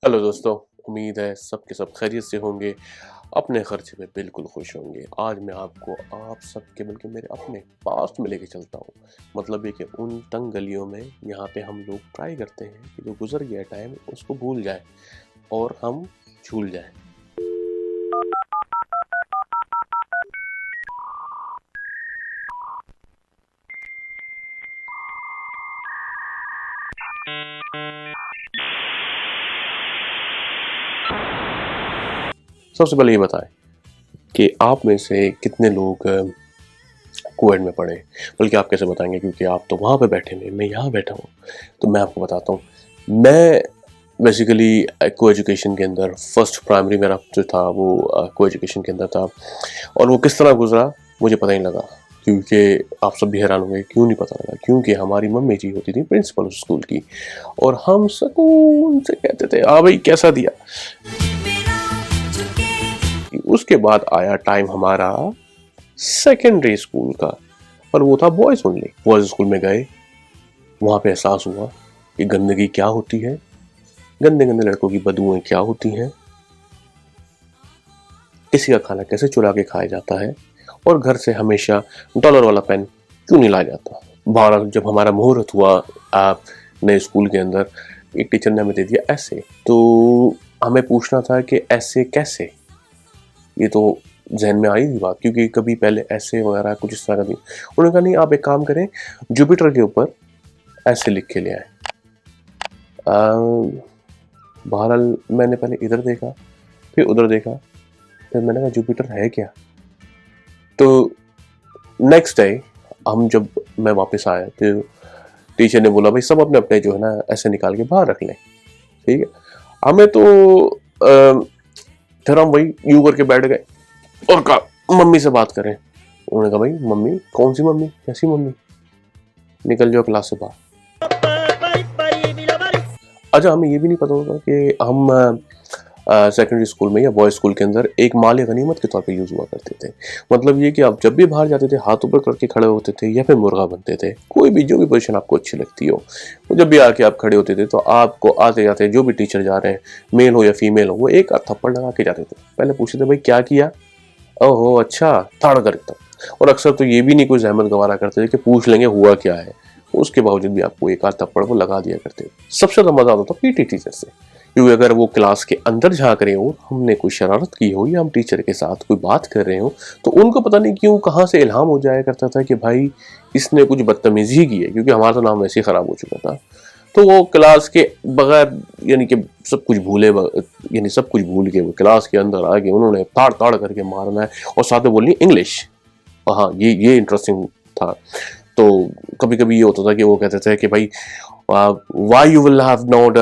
Hello दोस्तों, उम्मीद है सब के सब खैरियत से होंगे, अपने खर्चे में बिल्कुल खुश होंगे। आज मैं आपको आप सबके बल्कि मेरे अपने पास्ट में लेके चलता हूँ। मतलब ये कि उन तंग गलियों में यहाँ पे हम लोग ट्राई करते हैं कि जो गुजर गया टाइम उसको भूल जाए और हम झूल जाएं। सबसे पहले ये बताएं कि आप में से कितने लोग कोविड में पढ़े। बल्कि आप कैसे बताएंगे, क्योंकि आप तो वहाँ पे बैठे हैं, मैं यहाँ बैठा हूँ। तो मैं आपको बताता हूँ। मैं बेसिकली को एजुकेशन के अंदर फर्स्ट प्राइमरी मेरा जो था वो को एजुकेशन के अंदर था, और वो किस तरह गुजरा मुझे पता ही लगा। क्योंकि आप सब भी हैरान होंगे क्यों नहीं पता लगा, क्योंकि हमारी मम्मी जी होती थी प्रिंसिपल उस स्कूल की, और हम सुकून से कहते थे हाँ भाई कैसा दिया। उसके बाद आया टाइम हमारा सेकेंडरी स्कूल का, और वो था बॉयज ओनली। बॉयज स्कूल में गए, वहां पे एहसास हुआ कि गंदगी क्या होती है, गंदे गंदे लड़कों की बदबुएं क्या होती हैं, किसी का खाना कैसे चुरा के खाया जाता है, और घर से हमेशा डॉलर वाला पेन क्यों नहीं लाया जाता। बारह जब हमारा मुहूर्त हुआ नए स्कूल के अंदर, एक टीचर ने हमें दे दिया ऐसे। तो हमें पूछना था कि ऐसे कैसे, ये तो जहन में आई थी बात, क्योंकि कभी पहले ऐसे वगैरह कुछ इस तरह का नहीं। उन्होंने कहा नहीं, आप एक काम करें, जुपिटर के ऊपर ऐसे लिख के ले आए। बहरहाल मैंने पहले इधर देखा, फिर उधर देखा, फिर मैंने कहा जुपिटर है क्या। तो नेक्स्ट डे जब मैं वापस आया तो टीचर ने बोला भाई सब अपने अपने जो है ना ऐसे निकाल के बाहर रख लें। ठीक है, हमें तो फिर हम वही यू करके बैठ गए और कहा मम्मी से बात करें। उन्होंने कहा भाई मम्मी कौन सी मम्मी, कैसी मम्मी, निकल जाओ क्लास से बाहर। अच्छा, हमें ये भी नहीं पता होता कि हम सेकेंडरी स्कूल में या बॉयज स्कूल के अंदर एक माल या गनीमत के तौर पे यूज हुआ करते थे। मतलब ये कि आप जब भी बाहर जाते थे हाथ ऊपर करके खड़े होते थे, या फिर मुर्गा बनते थे, कोई भी जो भी पोजीशन आपको अच्छी लगती हो, तो जब भी आके आप खड़े होते थे तो आपको आते जाते जो भी टीचर जा रहे हैं, मेल हो या फीमेल हो, वो एक थप्पड़ लगा के जाते थे। पहले पूछते थे भाई क्या किया, ओहो अच्छा, ताड़ कर एकदम। और अक्सर तो ये भी नहीं कोई जहमत गवारा करते थे कि पूछ लेंगे हुआ क्या है, उसके बावजूद भी आपको एक आध थप्पड़ वो लगा दिया करते थे। सबसे ज्यादा मजा आता था पीटी टीचर से, क्योंकि अगर वो क्लास के अंदर झांक रहे हो, हमने कोई शरारत की हो या हम टीचर के साथ कोई बात कर रहे हो, तो उनको पता नहीं क्यों कहाँ से इल्हाम हो जाया करता था कि भाई इसने कुछ बदतमीजी की है, क्योंकि हमारा तो नाम वैसे ही खराब हो चुका था। तो वो क्लास के बगैर यानी कि सब कुछ भूल के वो क्लास के अंदर आके उन्होंने ताड़ ताड़ करके मारना है, और साथ में बोलनी इंग्लिश। हाँ, ये इंटरेस्टिंग था। तो कभी कभी ये होता था कि वो कहते थे कि भाई why you will have not,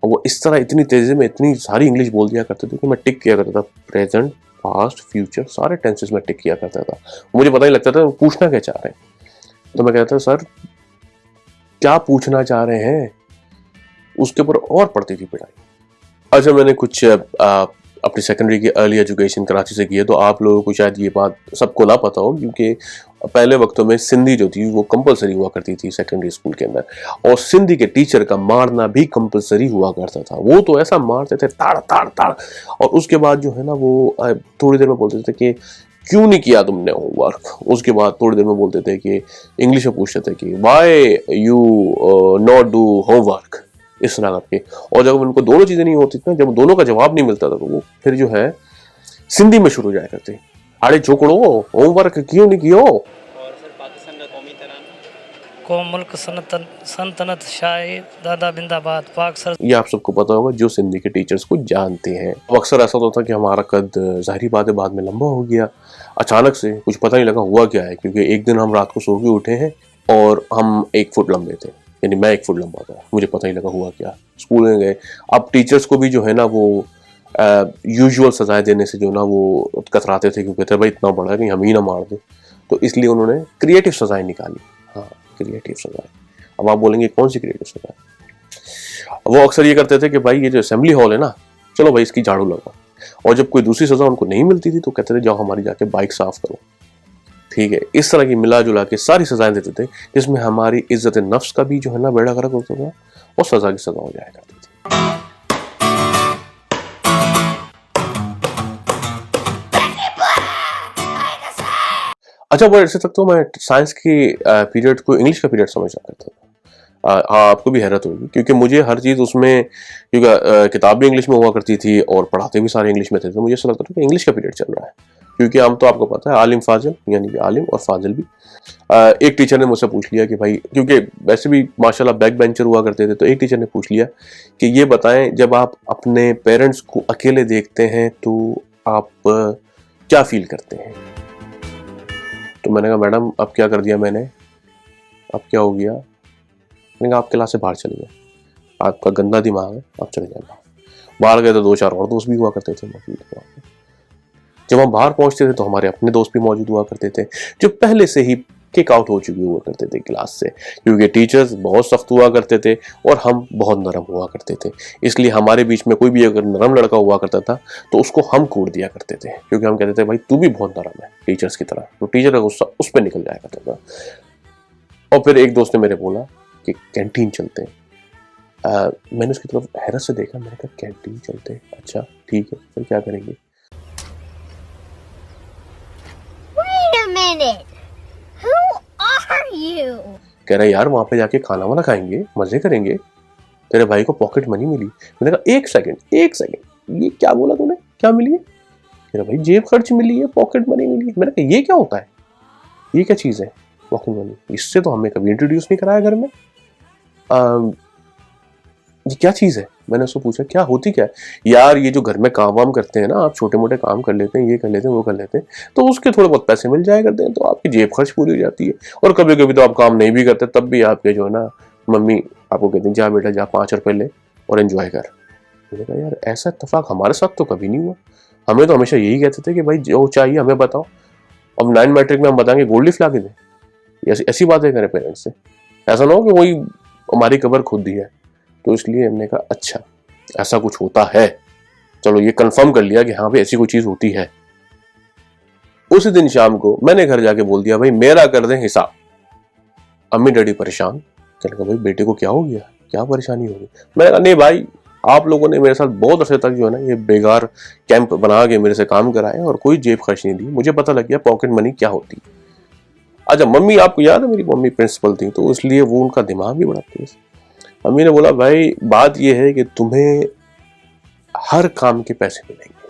वो इस तरह इतनी तेजी में इतनी सारी इंग्लिश बोल दिया करते थे कि मैं टिक किया करता था। प्रेजेंट, पास्ट, फ्यूचर सारे टेंसेस में टिक किया करता था। मुझे पता ही लगता था पूछना क्या चाह रहे हैं। तो मैं कहता था सर क्या पूछना चाह रहे हैं, उसके ऊपर और पड़ती थी पिटाई। अच्छा, मैंने कुछ अपनी सेकेंडरी की अर्ली एजुकेशन कराची से की है, तो आप लोगों को शायद ये बात सबको ना पता हो, क्योंकि पहले वक्तों में सिंधी जो थी वो कंपलसरी हुआ करती थी सेकेंडरी स्कूल के अंदर, और सिंधी के टीचर का मारना भी कंपलसरी हुआ करता था। वो तो ऐसा मारते थे ताड़ ताड़ ताड़, और उसके बाद जो है ना वो थोड़ी देर में बोलते थे कि क्यों नहीं किया तुमने होमवर्क। उसके बाद थोड़ी देर में बोलते थे कि इंग्लिश में पूछते थे कि why you not do homework, इस तरह करके। और जब उनको दोनों चीजें नहीं होती थी, जब दोनों का जवाब नहीं मिलता था, तो वो फिर जो है सिंधी में शुरू हो जाया करते, अरे छोकड़ो होमवर्क क्यों नहीं कियो। और सर पाकिस्तान का कौमी तराना को मुल्क सल्तनत शाही दादा बिंदाबाद पाक सर। ये आप सबको पता होगा जो सिंधी के टीचर्स को जानते हैं। अक्सर ऐसा होता था कि हमारा कद जाहिर बात है बाद में लंबा हो गया, अचानक से कुछ पता नहीं लगा हुआ क्या है, क्योंकि एक दिन हम रात को सो के उठे हैं और हम 1 फुट लंबे थे, यानी मैं 1 फुट लंबा था, मुझे पता ही लगा हुआ क्या। स्कूल में गए, अब टीचर्स को भी जो है ना वो यूजुअल सजाएं देने से जो ना वो कतराते थे, क्योंकि भाई इतना बड़ा है कहीं हम ही ना मार दे। तो इसलिए उन्होंने क्रिएटिव सजाएं निकाली। हाँ, क्रिएटिव सजाएं। अब आप बोलेंगे कौन सी क्रिएटिव सजाएं। वो अक्सर ये करते थे कि भाई ये जो असेंबली हॉल है ना, चलो भाई इसकी झाड़ू लगाओ, और जब कोई दूसरी सजा उनको नहीं मिलती थी तो कहते थे जाओ हमारी जाके बाइक साफ करो। ठीक है, इस तरह की मिला जुला के सारी सजाएं देते थे, जिसमें हमारी इज्जत नफ्स का भी जो है ना बेड़ा गर्क होता था, और सजा की सजा हो जाया करती थी। अच्छा वो ऐसे तक तो मैं साइंस की पीरियड को इंग्लिश का पीरियड समझा करता था। हाँ आपको भी हैरत होगी क्योंकि मुझे हर चीज़ उसमें, क्योंकि किताब भी इंग्लिश में हुआ करती थी और पढ़ाते भी सारे इंग्लिश में थे, तो मुझे ऐसा लगता था कि इंग्लिश का पीरियड चल रहा है। क्योंकि हम तो आपको पता है आलिम फाजिल, यानी कि आलिम और फाजिल भी। एक टीचर ने मुझसे पूछ लिया कि भाई, क्योंकि वैसे भी माशाल्लाह बैक बेंचर हुआ करते थे, तो एक टीचर ने पूछ लिया कि ये बताएं जब आप अपने पेरेंट्स को अकेले देखते हैं तो आप क्या फील करते हैं। तो मैंने कहा मैडम अब क्या कर दिया मैंने, अब क्या हो गया। मैंने कहा आप क्लास से बाहर चले गए, आपका गंदा दिमाग है, आप चले जाए बाहर। बाहर गए तो 2-4 और दोस्त भी हुआ करते थे मौजूद। जब हम बाहर पहुंचते थे तो हमारे अपने दोस्त भी मौजूद हुआ करते थे जो पहले से ही किक आउट हो चुके हुआ करते थे क्लास से, क्योंकि टीचर्स बहुत सख्त हुआ करते थे और हम बहुत नरम हुआ करते थे। इसलिए हमारे बीच में कोई भी अगर नरम लड़का हुआ करता था तो उसको हम कूट दिया करते थे, क्योंकि हम कहते थे भाई तू भी बहुत नरम है टीचर्स की तरह, तो टीचर का गुस्सा उस पर निकल जाया करता था। और फिर एक दोस्त ने मेरे बोला कि कैंटीन चलते हैं। मैंने उसकी तरफ हैरत से देखा, मैंने कहा कैंटीन चलते हैं, अच्छा ठीक है, फिर क्या करेंगे। Wait a minute. Who are you? कह रहा यार वहां पे जाके खाना वाना खाएंगे, मजे करेंगे, तेरे भाई को पॉकेट मनी मिली। मैंने कहा एक सेकंड, ये क्या बोला तूने, क्या मिली है। कह रहा भाई जेब खर्च मिली है, पॉकेट मनी मिली है। मैंने कहा ये क्या होता है, ये क्या चीज है पॉकेट मनी, इससे तो हमें कभी इंट्रोड्यूस नहीं कराया घर में। ये क्या चीज़ है। मैंने उसको पूछा क्या होती क्या है। यार ये जो घर में काम वाम करते हैं ना, आप छोटे मोटे काम कर लेते हैं, ये कर लेते हैं वो कर लेते हैं, तो उसके थोड़े बहुत पैसे मिल जाया करते हैं, तो आपकी जेब खर्च पूरी हो जाती है। और कभी कभी तो आप काम नहीं भी करते तब भी आपके जो है ना मम्मी आपको कहती हैं जा बेटा जा 5 रुपए ले और एंजॉय कर। मैंने कहा यार ऐसा इत्तेफाक हमारे साथ तो कभी नहीं हुआ, हमें तो हमेशा यही कहते थे कि भाई जो चाहिए हमें बताओ। अब 9 मैट्रिक में हम बताएंगे गोल्ड लीफ ला के दें, ऐसी बातें करें पेरेंट्स से, ऐसा ना हो कि वही हमारी कबर खुद दी है। तो इसलिए हमने कहा अच्छा ऐसा कुछ होता है, चलो ये कंफर्म कर लिया कि हाँ भाई ऐसी कोई चीज होती है। उसी दिन शाम को मैंने घर जाके बोल दिया भाई मेरा कर दें हिसाब। अम्मी डैडी परेशान, कहने लगा भाई बेटे को क्या हो गया, क्या परेशानी होगी। मैंने कहा नहीं भाई आप लोगों ने मेरे साथ बहुत अरसे तक जो है ना ये बेकार कैंप बना के मेरे से काम कराए और कोई जेब खर्च नहीं दी, मुझे पता लग गया पॉकेट मनी क्या होती। अच्छा मम्मी आपको याद है मेरी मम्मी प्रिंसिपल थी, तो इसलिए वो उनका दिमाग भी बड़ा तेज। अम्मी ने बोला भाई बात यह है कि तुम्हें हर काम के पैसे मिलेंगे,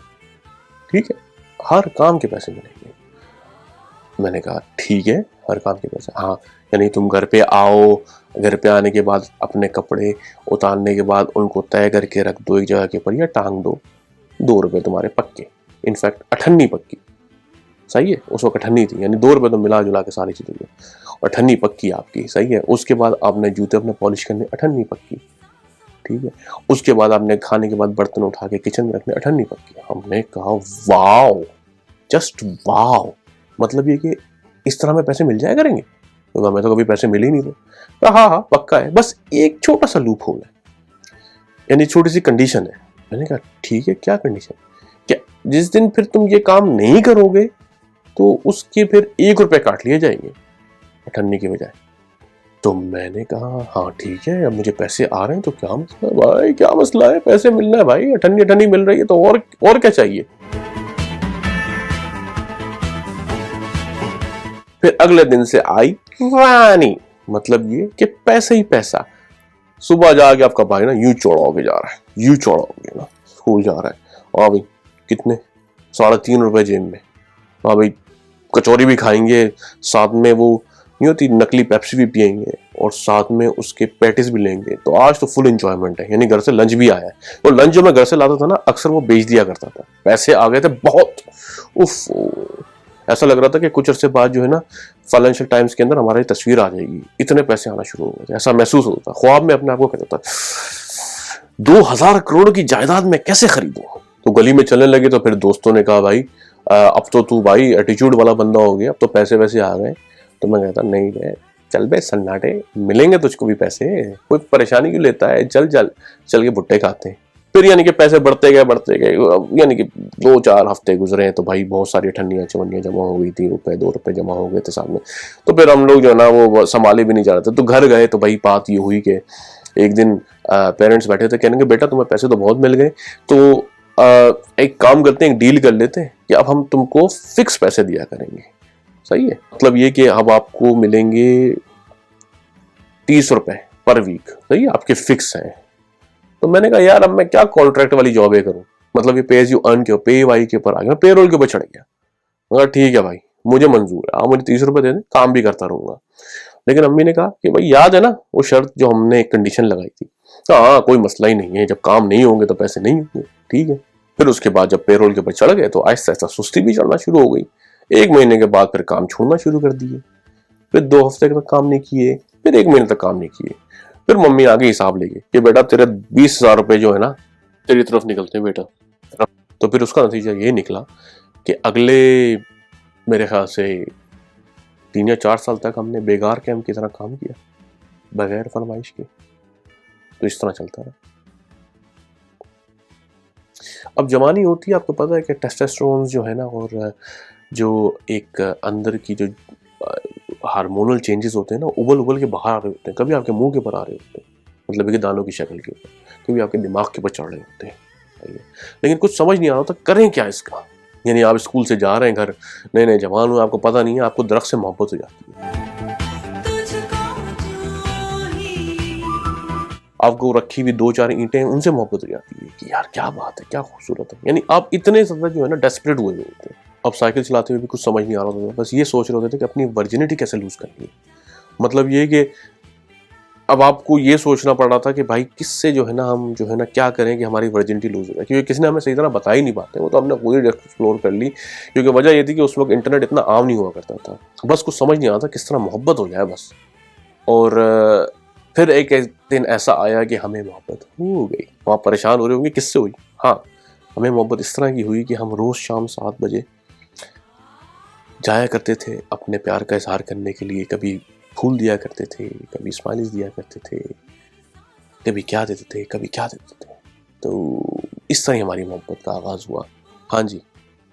ठीक है, हर काम के पैसे मिलेंगे। मैंने कहा ठीक है हर काम के पैसे, हाँ यानी तुम घर पे आओ, घर पे आने के बाद अपने कपड़े उतारने के बाद उनको तय करके रख दो एक जगह के ऊपर या टांग दो, 2 रुपए तुम्हारे पक्के, इनफैक्ट 98 पक्की, सही है उस वक्त 98 थी, यानी 2 रुपए तो मिला जुला के सारी चीजें, 98 पक्की आपकी, सही है। उसके बाद आपने जूते अपने पॉलिश करने 98 पक्की, ठीक है। उसके बाद आपने खाने के बाद बर्तन उठा के किचन में रखने 98 पक्की। हमने कहा वाओ, जस्ट वाओ, मतलब ये कि इस तरह में पैसे मिल जाया करेंगे, तो हमें तो कभी पैसे मिले ही नहीं थे। तो हाँ हाँ पक्का है, बस एक छोटा सा लूप होल है, यानी छोटी सी कंडीशन है। मैंने कहा ठीक है क्या कंडीशन, क्या जिस दिन फिर तुम ये काम नहीं करोगे तो उसके फिर 1 रुपए काट लिए जाएंगे 98 की बजाय। तो मैंने कहा हाँ ठीक है, अब मुझे पैसे आ रहे हैं तो क्या मसला है भाई, क्या मसला है, पैसे मिलना है भाई, 98 मिल रही है तो और क्या चाहिए। फिर अगले दिन से आई रानी, मतलब ये कि पैसे ही पैसा। सुबह जाके आपका भाई ना यूं चौड़ा होके जा रहा है, यूं चौड़ा होके ना स्कूल जा रहा है। हाँ भाई कितने, 3.5 रुपए जेब में। हाँ भाई कचौरी भी खाएंगे, साथ में वो नहीं होती नकली पेप्सी भी पियेंगे और साथ में उसके पैटिस भी लेंगे। तो आज तो फुल एंजॉयमेंट है, यानी घर से लंच भी आया है। और लंच जो मैं घर से लाता था ना अक्सर वो बेच दिया करता था, पैसे आ गए थे बहुत। उफ, ऐसा लग रहा था कि कुछ अरसे बाद जो है ना फाइनेंशियल टाइम्स के अंदर हमारी तस्वीर आ जाएगी, इतने पैसे आना शुरू हो गए थे, ऐसा महसूस होता था। ख्वाब में अपने आप को कहता था 2000 करोड़ की जायदाद में कैसे खरीदूं। तो गली में चलने लगे तो फिर दोस्तों ने कहा भाई अब तो तू भाई एटीट्यूड वाला बंदा हो गया, अब तो पैसे वैसे आ गए। तो मैं कहता नहीं बे, चल बे सन्नाटे, मिलेंगे तुझको भी पैसे, कोई परेशानी क्यों लेता है, चल के भुट्टे खाते हैं। फिर यानी कि पैसे बढ़ते गए, यानी कि 2-4 हफ्ते गुजरे हैं तो भाई बहुत सारी ठंडियाँ चवनियाँ जमा हो गई थी, 2 रुपए जमा हो गए थे साथ में। तो फिर हम लोग जो है ना वो संभाले भी नहीं जा रहे थे, तो घर गए तो भाई बात ये हुई कि एक दिन पेरेंट्स बैठे थे, कहने बेटा तुम्हें पैसे तो बहुत मिल गए, तो एक काम करते हैं, एक डील कर लेते हैं कि अब हम तुमको फिक्स पैसे दिया करेंगे, सही है। मतलब ये कि अब आपको मिलेंगे 30 रुपए पर वीक, सही है, आपके फिक्स हैं। तो मैंने कहा यार अब मैं क्या कॉन्ट्रैक्ट वाली जॉब है करूं, मतलब ये पे एज यू अर्न के पे वाई के ऊपर आ गया, मैं पेरोल के ऊपर चढ़ गया। मगर ठीक है भाई, मुझे मंजूर है, आप मुझे 30 रुपए दे दें, काम भी करता रहूंगा। लेकिन अम्मी ने कहा कि भाई याद है ना वो शर्त जो हमने एक कंडीशन लगाई थी। तो हाँ कोई मसला ही नहीं है, जब काम नहीं होंगे तो पैसे नहीं होंगे, ठीक है। फिर उसके बाद जब पेरोल के ऊपर चढ़ गए तो आहिस्ता आहिस्ता सुस्ती भी चढ़ना शुरू हो गई। 1 महीने के बाद फिर काम छोड़ना शुरू कर दिए, फिर 2 हफ्ते तक काम नहीं किए, फिर 1 महीने तक काम नहीं किए। फिर मम्मी आगे हिसाब लेके कि बेटा तेरे 20,000 रुपए जो है ना तेरी तरफ निकलते हैं बेटा। तो फिर उसका नतीजा ये निकला कि अगले मेरे ख्याल से 3 या 4 साल तक हमने बेगार कैंप की तरह काम किया बगैर फरमाइश के। तो इस तरह चलता रहा। अब जवानी होती है, आपको पता है कि टेस्टोस्टेरोन जो है ना, और जो एक अंदर की जो हार्मोनल चेंजेस होते हैं ना, उबल उबल के बाहर आ रहे होते हैं। कभी आपके मुंह के ऊपर आ रहे होते हैं, मतलब कि दानों की शक्ल के ऊपर, कभी आपके दिमाग के ऊपर चढ़ रहे होते हैं। लेकिन कुछ समझ नहीं आ रहा होता करें क्या इसका। यानी आप स्कूल से जा रहे हैं घर, नए नए जवान हो, आपको पता नहीं है, आपको दरख्त से मोहब्बत हो जाती है, आपको रखी हुई 2-4 ईंटें उनसे मोहब्बत हो जाती है कि यार क्या बात है, क्या खूबसूरत है। यानी आप इतने ज्यादा जो है ना डेस्परेट हुए होते हैं। अब साइकिल चलाते हुए भी कुछ समझ नहीं आ रहा होता, बस ये सोच रहे होते थे कि अपनी वर्जिनिटी कैसे लूज करनी है। मतलब ये कि अब आपको ये सोचना पड़ रहा था कि भाई किससे जो है ना हम जो है ना क्या करें कि हमारी वर्जिनिटी लूज हो जाए, क्योंकि किसी ने हमें सही तरह बता ही नहीं पाते। वो तो हमने पूरी एक्सप्लोर कर ली, क्योंकि वजह ये थी कि उस वक्त इंटरनेट इतना आम नहीं हुआ करता था। बस कुछ समझ नहीं आता किस तरह मोहब्बत हो जाए बस। और फिर एक दिन ऐसा आया कि हमें मोहब्बत हो गई। वहाँ परेशान हो रहे होंगे किससे हुई। हाँ, हमें मोहब्बत इस तरह की हुई कि हम रोज़ शाम 7 बजे जाया करते थे अपने प्यार का इजहार करने के लिए। कभी फूल दिया करते थे, कभी स्माइलीज दिया करते थे, कभी क्या देते थे, कभी क्या देते थे। तो इस तरह हमारी मोहब्बत का आगाज़ हुआ। हाँ जी,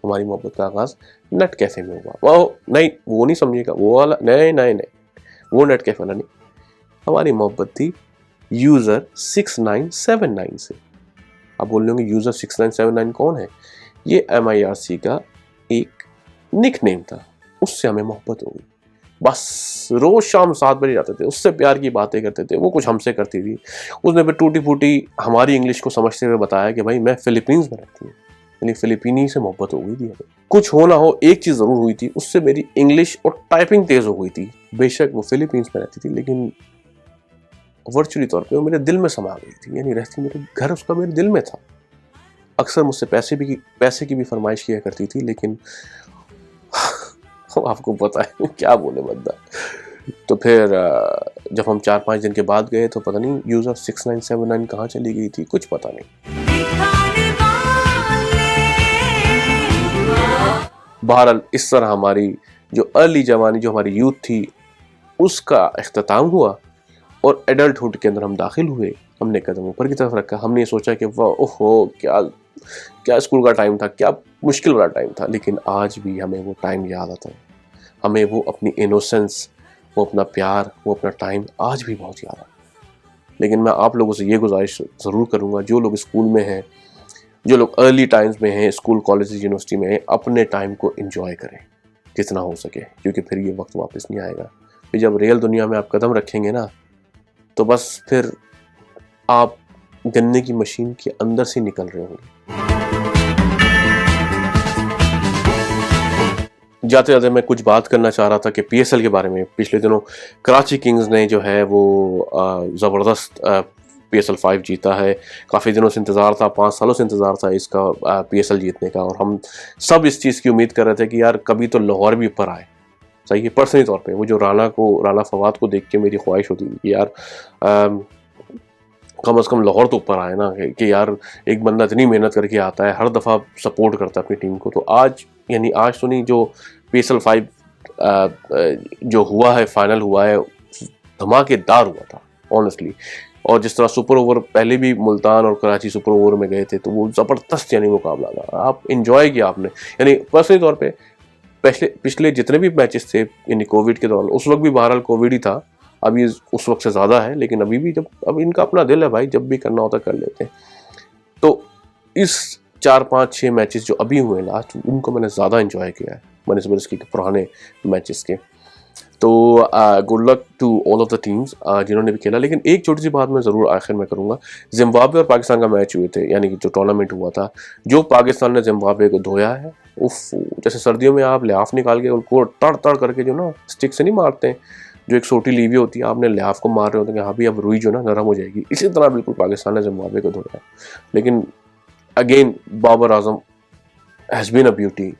हमारी मोहब्बत का आगाज़ नेट कैफ़े में हुआ। वो नहीं, वो नहीं समझिएगा, वो वाला नहीं, वो नेट कैफ़े वाला नहीं। हमारी मोहब्बत थी यूज़र 6979 से। आप बोल रहे होंगे यूज़र 6979 कौन है? ये MIRC का एक निक नेम था, उससे हमें मोहब्बत हो गई। बस रोज़ शाम 7 बजे जाते थे, उससे प्यार की बातें करते थे, वो कुछ हमसे करती थी। उसने फिर टूटी फूटी हमारी इंग्लिश को समझते हुए बताया कि भाई मैं फिलीपींस में रहती हूँ, यानी फिलिपीनी से मोहब्बत हो गई थी हमें। कुछ हो ना हो, एक चीज़ ज़रूर हुई थी, उससे मेरी इंग्लिश और टाइपिंग तेज़ हो गई थी। बेशक वो फिलीपींस में रहती थी, लेकिन वर्चुअली तौर पे वो मेरे दिल में समा गई थी, यानी रहती मेरे घर, उसका मेरे दिल में था। अक्सर मुझसे पैसे की भी फरमाइश किया करती थी, लेकिन आपको पता है क्या बोले बंदा। तो फिर जब हम 4-5 दिन के बाद गए तो पता नहीं यूज़र 6979 कहाँ चली गई थी, कुछ पता नहीं। बहरहाल इस तरह हमारी जो अर्ली जवानी, जो हमारी यूथ थी, उसका इख्तिताम हुआ और एडल्टहुड के अंदर हम दाखिल हुए। हमने कदम ऊपर की तरफ रखा। हमने सोचा कि वाह ओहो क्या स्कूल का टाइम था, क्या मुश्किल वाला टाइम था। लेकिन आज भी हमें वो टाइम याद आता है, हमें वो अपनी इनोसेंस, वो अपना प्यार, वो अपना टाइम आज भी बहुत याद आता है। लेकिन मैं आप लोगों से ये गुजारिश ज़रूर करूँगा, जो लोग स्कूल में हैं, जो लोग अर्ली टाइम्स में हैं, स्कूल कॉलेज यूनिवर्सिटी में हैं, अपने टाइम को एंजॉय करें जितना हो सके, क्योंकि फिर ये वक्त वापस नहीं आएगा। फिर जब रियल दुनिया में आप कदम रखेंगे ना, तो बस फिर आप गन्ने की मशीन के अंदर से निकल रहे होंगे। जाते जाते मैं कुछ बात करना चाह रहा था कि PSL के बारे में। पिछले दिनों कराची किंग्स ने जो है वो ज़बरदस्त PSL 5 जीता है। काफ़ी दिनों से इंतज़ार था, 5 सालों से इंतज़ार था इसका PSL जीतने का, और हम सब इस चीज़ की उम्मीद कर रहे थे कि यार कभी तो लाहौर भी ऊपर आए। सही है, पर्सनली तौर पे वो जो राना फवाद को देख के मेरी ख्वाहिश होती थी कि यार कम से कम लाहौर तो ऊपर आए ना, कि यार एक बंदा इतनी मेहनत करके आता है, हर दफ़ा सपोर्ट करता है अपनी टीम को। तो आज, यानी आज तो नहीं, जो PSL 5 जो हुआ है, फाइनल हुआ है, धमाकेदार हुआ था ऑनेस्टली। और जिस तरह सुपर ओवर पहले भी मुल्तान और कराची सुपर ओवर में गए थे, तो वो ज़बरदस्त यानी मुकाबला था। आप इंजॉय किया आपने, यानी पर्सनली तौर पे पिछले जितने भी मैचेस थे, यानी कोविड के दौरान, उस वक्त भी बहरहाल कोविड ही था, अभी उस वक्त से ज़्यादा है, लेकिन अभी भी अब इनका अपना दिल है भाई, जब भी करना होता कर लेते हैं। तो इस 4-5-6 मैचेस जो अभी हुए लास्ट, उनको मैंने ज़्यादा इंजॉय किया है बनस्बत इसके पुराने मैचेस के। तो good luck to all of the teams जिन्होंने भी खेला। लेकिन एक छोटी सी बात मैं ज़रूर आखिर में करूँगा, जिम्बाब्वे और पाकिस्तान का मैच हुए थे, यानी कि जो टूर्नामेंट हुआ था, जो पाकिस्तान ने जिम्बाब्वे को धोया है, उफ, जैसे सर्दियों में आप लिहाफ निकाल के उनको तड़ तड़ करके जो ना स्टिक से नहीं मारते हैं, जो एक छोटी लीवी होती है, आपने लिहाफ को मार रहे होते हैं कि हाँ भी अब रुई जो ना नरम हो जाएगी, इसी तरह बिल्कुल पाकिस्तान ने जिम्बाब्वे को धोया है। लेकिन again Babar Azam has been a beauty,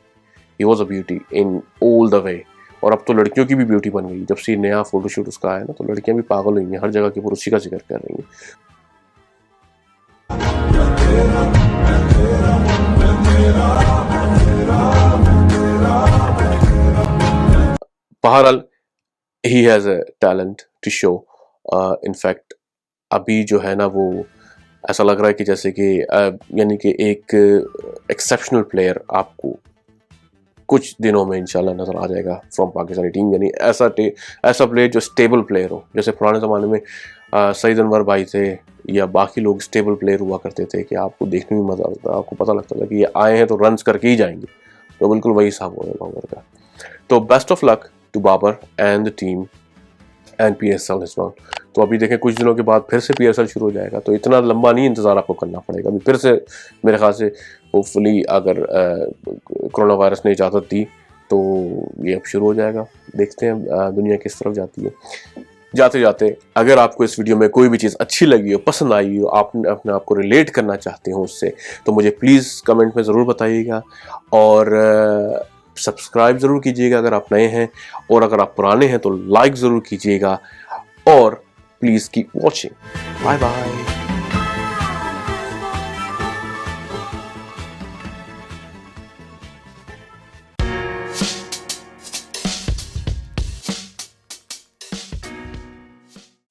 he was a beauty in all the way. और अब तो लड़कियों की भी ब्यूटी बन गई, जब से नया फोटोशूट उसका आया ना, तो लड़कियां भी पागल हुई हैं, हर जगह के ऊपर उसी का जिक्र कर रही हैं। बहरहाल he has a talent to show. In fact अभी जो है ना, वो ऐसा लग रहा है कि जैसे कि यानी कि एक एक्सेप्शनल प्लेयर आपको कुछ दिनों में इंशाल्लाह नज़र आ जाएगा फ्रॉम पाकिस्तानी टीम। यानी ऐसा प्लेयर जो स्टेबल प्लेयर हो, जैसे पुराने ज़माने में सईद अनवर भाई थे या बाकी लोग स्टेबल प्लेयर हुआ करते थे कि आपको देखने में मज़ा आता था, आपको पता लगता था कि ये आए हैं तो रन्स करके ही जाएंगे। तो बिल्कुल वही हिसाब हो गया बाबर का। तो best of luck to Babar and the team and PSL इस बार। तो अभी देखें कुछ दिनों के बाद फिर से PSL शुरू हो जाएगा, तो इतना लंबा नहीं इंतज़ार आपको करना पड़ेगा। अभी फिर से मेरे ख्याल से होपफुली अगर कोरोना वायरस ने इजाज़त दी तो ये अब शुरू हो जाएगा। देखते हैं दुनिया किस तरफ जाती है। जाते जाते अगर आपको इस वीडियो में कोई भी चीज़ अच्छी लगी हो, पसंद आई हो, आपने अपने आप को रिलेट करना चाहते हो उससे, तो मुझे प्लीज़ कमेंट में ज़रूर बताइएगा। और सब्सक्राइब ज़रूर कीजिएगा अगर आप नए हैं, और अगर आप पुराने हैं तो लाइक ज़रूर कीजिएगा। और please keep watching. Bye bye.